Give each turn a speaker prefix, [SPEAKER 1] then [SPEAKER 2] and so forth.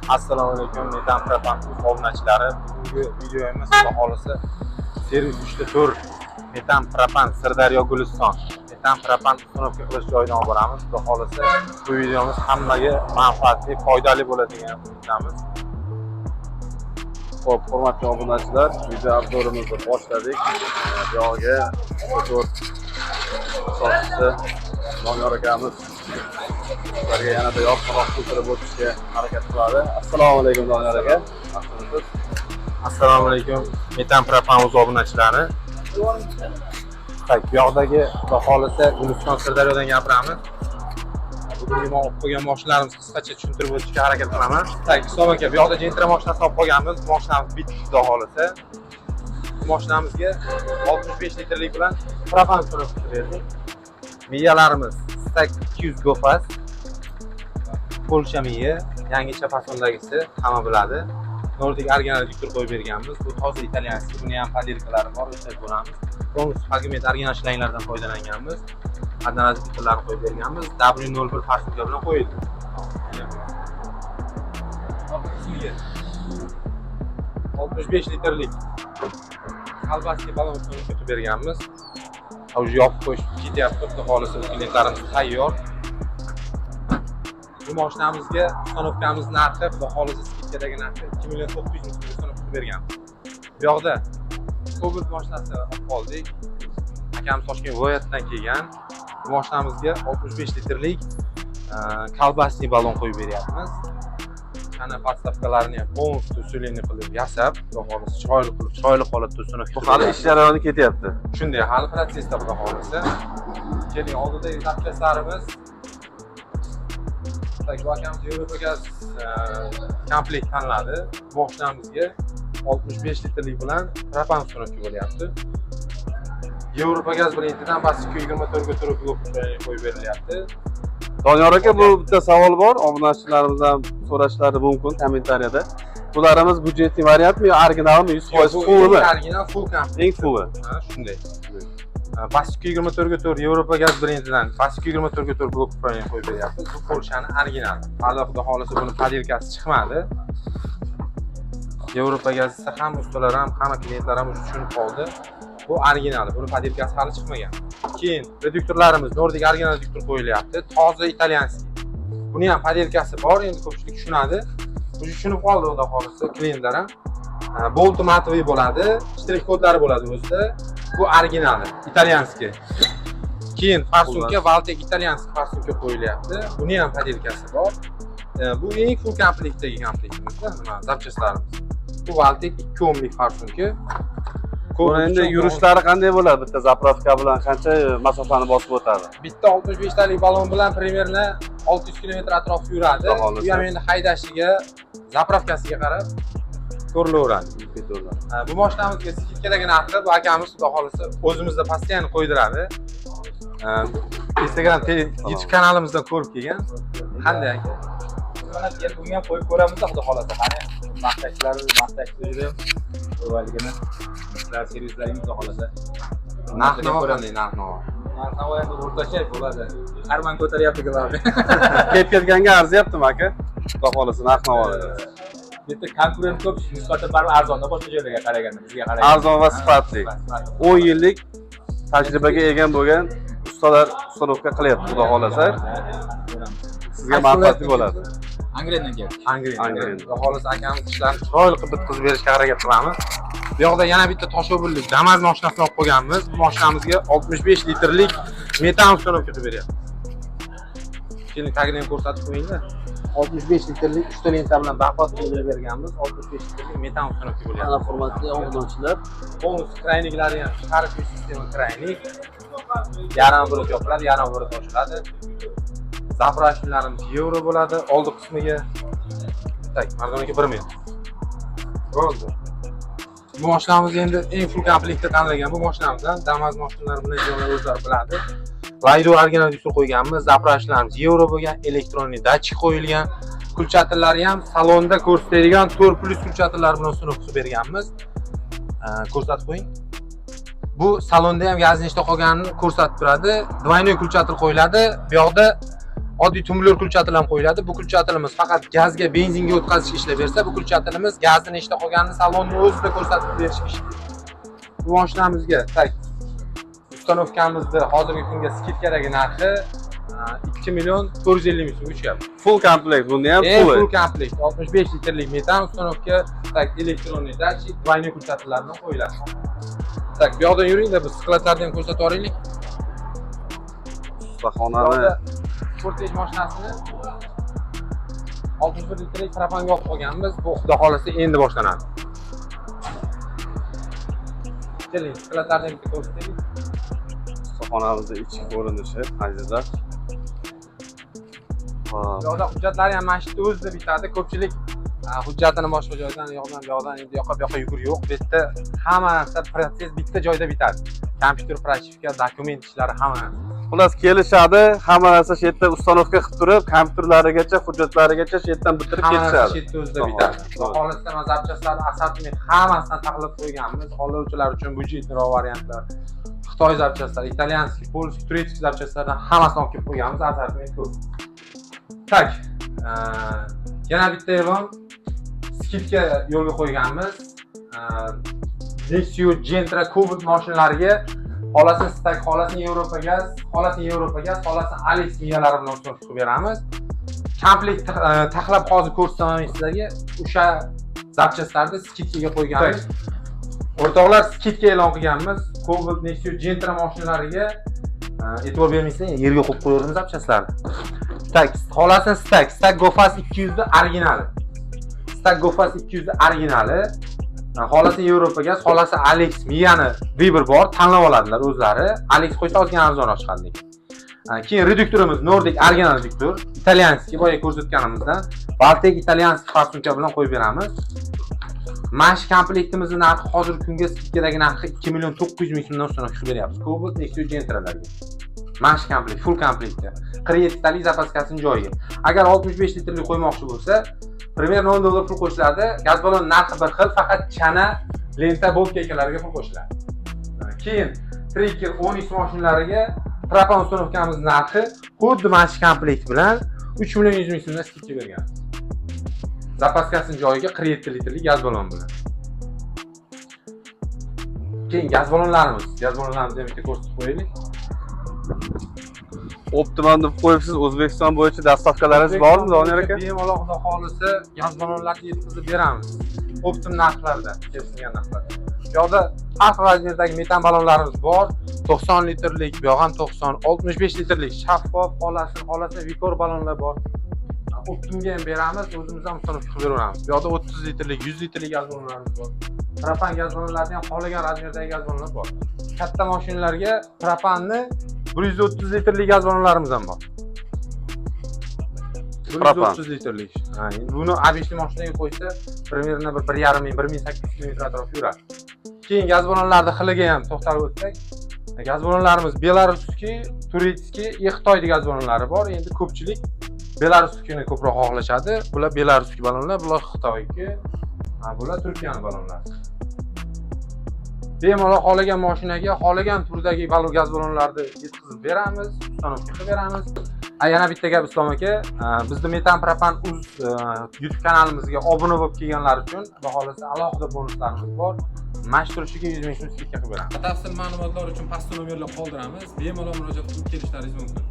[SPEAKER 1] Assalomu alaykum, metan propan obunachilari. Bugungi videomiz Xudo xolisi servis 3.4 metan propan Sirdaryo Guliston metan propan uстановка qilish joyidan olib boramiz. Xudo xolisi bu videomiz hammaga manfaatli, foydali bo'ladigan umidamiz.
[SPEAKER 2] Xo'p, hurmatli obunachilar, video obzorimizni boshladik. Bu yerga motor soqchisi Doniyor akamiz sizlarga yanada yoqimroq tushirib o'tishga harakat qiladi. Assalomu alaykum Doniyor aka. Yaxshimisiz?
[SPEAKER 1] Assalomu alaykum, metan propan obunachilari. Bu yoqdagi Xudo xolisi Guliston Sirdaryodan gapiramiz. Bugungi olib qo'ygan mashinalarimizni qisqacha tushuntirib o'tishga harakat qilaman. Islom aka, bu yoqda Gentra mashinasi olib qo'yganmiz. Mashinamiz bitti Xudo xolisi. Bu mashinamizga 65 litrlik bilan propan uстановка berdik. Miyalarimiz Stack 200 Gofas. Polsha miya, yangicha fasondagisi, hamma biladi. Nordik original diktor qo'yib berganmiz. Bu toza italyanskiy, buni ham padirkalari bor, o'sha ko'ramiz. Bonus fragment original shlanglardan foydalanganmiz. Adana diktorlarni qo'yib berganmiz. W01 farsonka bilan qo'yildi. 65 litrlik kolbaski balon qilib berganmiz. Уже yopib qo'yish ketyapti, Xudo xolisi klientlarimiz tayyor. Bu mashinamizga uстановкamiz narxi, Xudo xolisi skidkadagi narxi 2 million 900 ming so'm qilib berganmiz. Bu yoqda Cobalt mashinasi olib qoldik. Akamiz Toshkent viloyatidan kelgan. Bu mashinamizga 65 litrlik kolbasli balon qo'yib beryapmiz. Ana podstavkalarni ham полностью usulini qilib yasab, Xudo xolisi chiroyli holatda uстановка.
[SPEAKER 2] Bu hali ish jarayoni ketyapti.
[SPEAKER 1] Shunday, hali protsessda Xudo xolisi. Keling, oldidagi zapchastlarimiz. Bu akamiz Yevropa gaz komplekt tanladi. Bu mashinamizga 65 litrlik bilan propan uстановка bo'lyapti. Yevropa gaz brendidan basi 224 ga turib blok qo'yib berilyapti.
[SPEAKER 2] Doniyor aka, bu bitta savol bor. Obunachilarimizdan so'rashlari mumkin kommentariyada. Bularimiz budjetli variantmi yo originalmi, 100% fullmi?
[SPEAKER 1] Original full komplekt.
[SPEAKER 2] Eng fulli.
[SPEAKER 1] Ha, shunday. Basi 224 ga 4 Yevropa gaz brendidan basi 224 ga 4 blok qo'yib beryapmiz. Bu Polshani original. Hali Xudo xolisi buni padirkasi chiqmadi. Yevropa gaz esa ham ustalar ham, hamma klientlar ham tushunib qoldi. Bu original, buni padirkasi hali chiqmagan. Keyin reduktorlarimiz Nordik original reduktor qo'yilyapti, toza italyanskiy. Buni ham padirkasi bor, endi ko'pchilik tushunadi. Bu tushunib qoldi Xudo xolisi klientlar ham. Bolt matoviy bo'ladi, shtrix kodlari bo'ladi o'zida. Bu originali, italyanskiy. Keyin farsunka Valtek italyanskiy farsunka qo'yilyapti. Buni ham padirkasi bor. Bu eng full komplektdagi komplektimizda, nima, zapchastlarimiz. Bu Valtek 2 ohmlik farsunka.
[SPEAKER 2] Buni endi yurishlari qanday bo'ladi? Bitta zapravka bilan qancha masofani bosib o'tadi?
[SPEAKER 1] Bitta 65 talik balon bilan примерно 600 km atrofida yuradi. Bu ham endi haydashiga, zapravkasiga qarab ko'rilaveradi. Bu mashinamizga skidkadagi narxi bu akamiz Xudo xolisi o'zimizda постоянно qo'ydiradi. Instagram YouTube kanalimizdan ko'rib kelgan. Qanday aka?
[SPEAKER 3] Mana bunga ham qo'yib ko'ramiz Xudo xolisi. Qani maqtashlar avvalgina sizlar servislaringiz Xudo xolisi.
[SPEAKER 1] Narx-navo qanday narx-navo?
[SPEAKER 3] Narx-navo endi o'rtacha bo'ladi. Harman ko'taryapti ularni.
[SPEAKER 2] Kelib ketganga arzyaptimi aka? Xudo xolisi narx-navo.
[SPEAKER 3] Bitta konkurent ko'p, nisbatan baribir arzonda boshqa joylarga qaraganda bizga qaraganda.
[SPEAKER 2] Arzon va sifatli. 10 yillik tajribaga ega bo'lgan ustalar uстановка qilyapti, Xudo xolasa. Sizga manfaatli bo'ladi.
[SPEAKER 3] Angrendan keldi.
[SPEAKER 1] Angren. Xudo xolasa akamiz ishlarni chiroyli qilib bitkazib berishga harakat qilamiz. Bu yoqda yana bitta toshobullik Damas mashinasini olib qo'yganmiz. Bu mashinamizga 65 litrlik metan uстановка qilib beryapti. Keling, tagini ham ko'rsatib qo'yinglar. 65 litrlik 3 ta lenta bilan baqot qilib berganmiz. 65 litrlik metan uстановка bo'lyapti.
[SPEAKER 2] Mana hurmatli obunachilar,
[SPEAKER 1] Bonus krayniklari ham chiqarish sistemi kraynik. Yarim bo'lib yopiladi, yarim bo'lib ochiladi. Zapravkalarimiz yevro bo'ladi. Oldi qismiga tak, mardonaga 1 million. Bo'ldi. Bu mashinamiz endi eng full komplektda tanlagan bu mashinamizdan Damas mashinalari bilan joylar o'zlari biladi. Laydo original diktor qo'yganmiz, zapravkalarimiz yevro bo'lgan, elektronli datchik qo'yilgan. Kulchatillari ham salonda ko'rsatadigan 4+ kulchatillar bilan uстановка berganmiz. Ko'rsatib qo'ying. Bu salonda ham gaz nechta qolganini ko'rsatib turadi. Двойной kulchatil qo'yiladi. Bu yoqda oddiy tumbler kulchatil ham qo'yiladi. Bu kulchatilimiz faqat gazga, benzinga o'tkazishga ishlab bersa, bu kulchatilimiz gazni nechta qolganini salonni o'zida ko'rsatib berishga ishlaydi. Bu mashinamizga tak ustanovkamizni hozirgi kunga skidkadagi narxi 2.450.000 so'm tushyapti.
[SPEAKER 2] Full komplekt, bunda ham
[SPEAKER 1] Full komplekt 65 litrlik metan ustanovka, tak elektronniy datchik, двойной kulchatillar bilan qo'yiladi. Tak, bu yoqdan yuringda biz skladlarni ham ko'rsatib yuboraylik.
[SPEAKER 2] Ustaxonani
[SPEAKER 1] Sportage mashinasini 61 litrlik propanga olib qolganmiz. Bu xudo xolasa endi boshlanadi. Keling, skladlarni ham ko'rsataylik.
[SPEAKER 2] ustaxonamizning ichki ko'rinishi, azizlar.
[SPEAKER 1] Bu yoqda hujjatlari ham mana shu yerda o'zida bitadi. Ko'pchilik hujjatini boshqa joydan, bu yoqdan endi yoqqa bu yoqqa yugur yo'q. Bu yerda hamma narsa protsess bitta joyda bitadi. Kompyuter prochifka, dokument ishlari hamma narsa.
[SPEAKER 2] Xullas kelishadi, hamma narsa shu yerda ustanovka qilib turib, kompyuterlarigacha, hujjatlarigacha shu yerdan bitirib
[SPEAKER 1] Hamma narsa shu
[SPEAKER 2] ketishadi.
[SPEAKER 1] yerda o'zida bitadi. Xolisda mana zapchastlarni assortiment hammasidan taxlab qo'yganmiz. Xohlovchilar uchun budjetliroq variantlar, Xitoy zapchastlari, italyanskiy, polskiy, turkiy zapchastlardan hammasini olib kelib qo'yganmiz. Assortiment ko'p. Tak, yana bitta e'lon, skidga yo'lga qo'yganmiz. Nexio Gentra Cobalt mashinalariga xohlasin Stack, xohlasin Yevropa gaz, xohlasin Yevropa gaz, xohlasin Alex miyalari bilan o'tkazib qilib beramiz. Komplekt taxlab hozir ko'rsataman sizlarga. O'sha zapchastlarni skidga qo'yganmiz. O'rtoqlar, skidga e'lon qilganmiz. Cobalt Nexio Gentra mashinalariga e'tibor bermaysizlar, yerga qo'yib qo'yaveramiz zapchastlarni. Tak, xohlasin Stack Gofas 200 da originali. Stack Gofas 200 da originali. Xohlasin Yevropa gaz, xohlasin Alex miyani Weber bor, tanlab oladilar o'zlari. Alex qo'ysa ozgina arzonroq chiqadi. Keyin reduktorimiz Nordic original reduktor, italyanskiy boya ko'rsatganimizdan, Baltek italyanskiy farsunka bilan qo'yib beramiz. Mana shu komplektimizni narxi hozirgi kunga skidkadagi narxi 2.900.000 so'mdan ustun qilib beryapmiz. Cobalt Nexio Gentralarga. Mana shu komplekt, full komplektda. 47 talik zapaskasini joyiga. Agar 65 litrlik qo'ymoqchi bo'lsa, примерно $10 pul qo'shiladi. Gaz balon narxi bir xil, faqat chana, lenta, boltka ekalariga pul qo'shiladi. Keyin Tracker 10x mashinalariga propan ustanovkamiz narxi xuddi mana shu komplekt bilan 3.100.000 so'mdan skidga berganmiz. Zapaskasini joyiga 47 litrlik gaz balon bilan. Keyin gaz balonlarimizni ham bitta ko'rsatib qo'yaylik.
[SPEAKER 2] Optimum deb qo'yibsiz, O'zbekiston bo'yicha dastavkalaringiz bormi, Doniyor aka?
[SPEAKER 1] Bemalol xudo xolisa gaz balonlarni yetkazib beramiz. Optim narxlarda, kesilgan narxlarda. Bu yoqda har xil razmerdagi metan balonlarimiz bor. 90 litrlik, bu yoq ham 90, 65 litrlik shaffof, xohlasa vikor balonlar bor. Optimga ham beramiz, o'zimiz ham ustanovka qilib beraveramiz. Bu yoqda 30 litrlik, 100 litrlik gaz balonlarimiz bor. Propan gaz balonlarida ham xohlagan razmerdagi gaz balonlar bor. Katta mashinalarga propanni 130 litrlik gaz balonlarimiz ham bor. 130 litrlik. Buni abishli mashinaga qo'ysa, примерно 1.5-1.8 km atrofida yuradi. Keyin gaz balonlarning xiliga ham to'xtalib o'tsak, gaz balonlarimiz Belaruskiy, Turkiy, Xitoylik gaz balonlari bor. Endi ko'pchilik Belaruskiyni ko'proq xohlashadi. Bular Belaruskiy balonlar, bular Xitoyki, bular Turkiyaning balonlari. Bemalol xohlagan mashinaga, xohlagan turdagi gaz balonlarni yetkazib beramiz, ustanovka qilib beramiz. Yana bitta gap Islom aka, bizning Metan Propan Uz YouTube kanalimizga obuna bo'lib kelganlar uchun xudo xolasa alohida bonuslarimiz bor. Mash turishiga 100.000 so'm skidka qilib beramiz. Batafsil ma'lumotlar uchun pastda nomerlar qoldiramiz. Bemalol murojaat qilib kelishlaringiz mumkin.